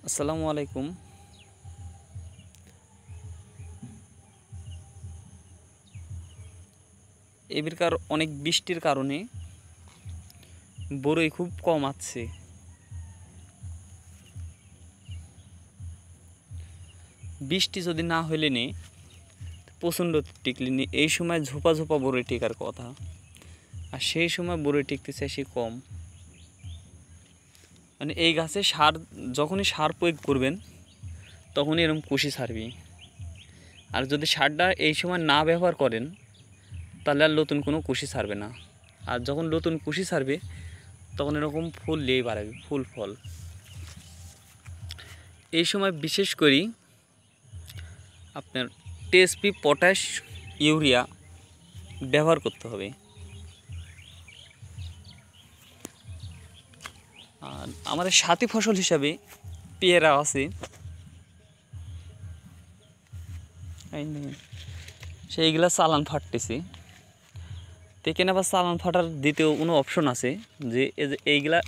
আসসালামু আলাইকুম। এবারকার অনেক বৃষ্টির কারণে বরই খুব কম আছে। বৃষ্টি যদি না হইলে নে প্রচণ্ড টিকলি নি, এই সময় ঝোপা ঝোপা বরই টিকার কথা, আর সেই সময় বরই টিকতেছে সে কম। মানে এই গাছে সার যখনই সার প্রয়োগ করবেন তখনই এরকম কুশি ছাড়বি, আর যদি সারটা এই সময় না ব্যবহার করেন তাহলে আর নতুন কোনো কুশি ছাড়বে না। আর যখন নতুন কুশি ছাড়বে তখন এরকম ফুল নিয়েই বাড়াবে, ফুল ফল। এই সময় বিশেষ করে আপনার টিএসপি, পটাশ, ইউরিয়া ব্যবহার করতে হবে। আর আমাদের সাথী ফসল হিসাবে পেয়ারা আছে, সেইগুলা চালান ফাটতেছে। তেকেন আবার চালান ফাটার দ্বিতীয় কোনো অপশন আছে যে এইগুলা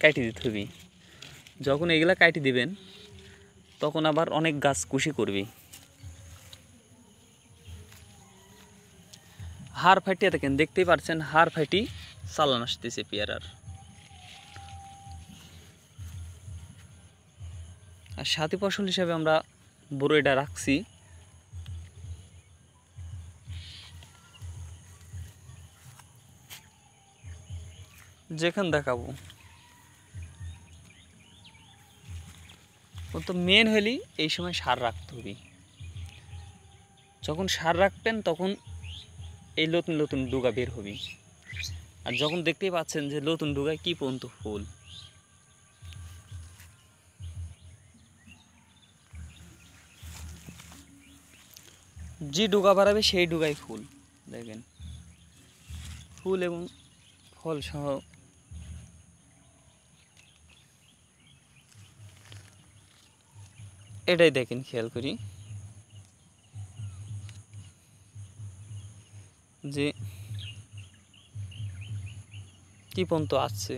কাটি দিতে হবে। যখন এইগুলা কাটি দিবেন তখন আবার অনেক গাছ কুশি করবে। হাড় ফাটিয়ে দেখেন, দেখতেই পাচ্ছেন হাড় ফাটি চালান আসতেছে পেয়ারার। আর সাথী ফসল হিসাবে আমরা বরইটা রাখছি। যেখানে দেখাবো তো মেন হলেই এই সময় সার রাখতে হবে। যখন সার রাখবেন তখন এই নতুন নতুন ডুগা বের হবে। আর যখন দেখতেই পাচ্ছেন যে নতুন ডুগায় কি পর্যন্ত ফুল, যে ডুগা বাড়াবে সেই ডুগায় ফুল। দেখেন ফুল এবং ফল সহ এটাই দেখেন, খেয়াল করি যে কি পর্যন্ত আসছে।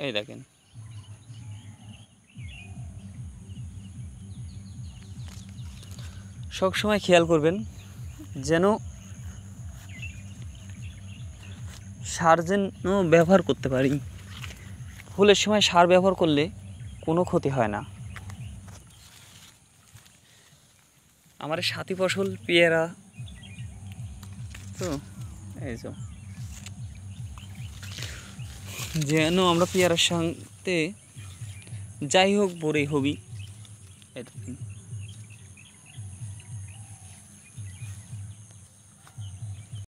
এই দেখেন সবসময় খেয়াল করবেন যেন সার যেন ব্যবহার করতে পারি। ফুলের সময় সার ব্যবহার করলে কোনো ক্ষতি হয় না। আমার সাথী ফসল পেয়ারা তো এই যেন আমরা পেয়ারার সাথে যাই হোক বড়ই হবি।